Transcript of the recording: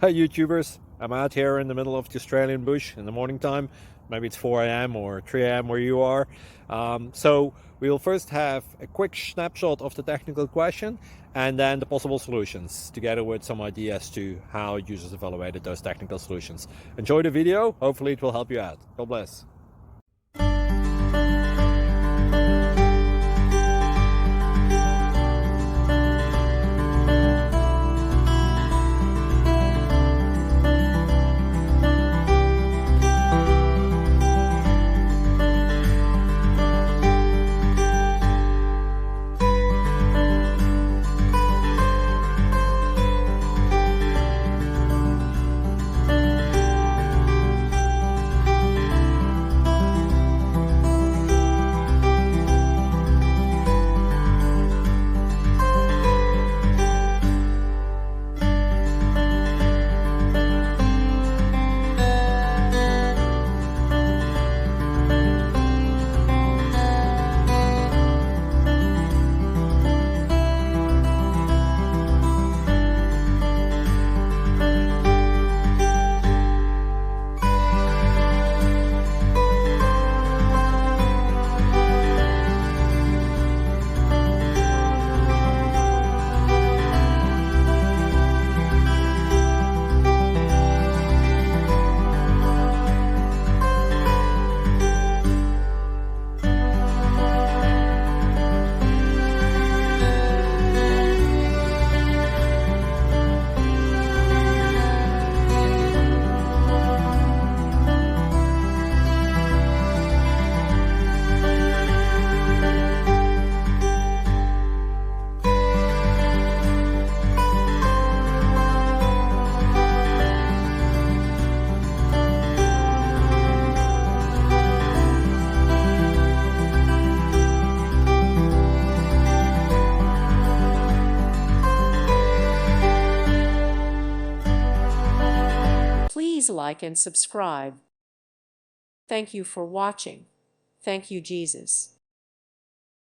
Hi YouTubers, I'm out here in the middle of the Australian bush in the morning time. Maybe it's 4 a.m. or 3 a.m. where you are. So we will first have a quick snapshot of the technical question and then the possible solutions, together with some ideas to how users evaluated those technical solutions. Enjoy the video, hopefully it will help you out. God bless. Please like and subscribe. Thank you for watching. Thank you, Jesus.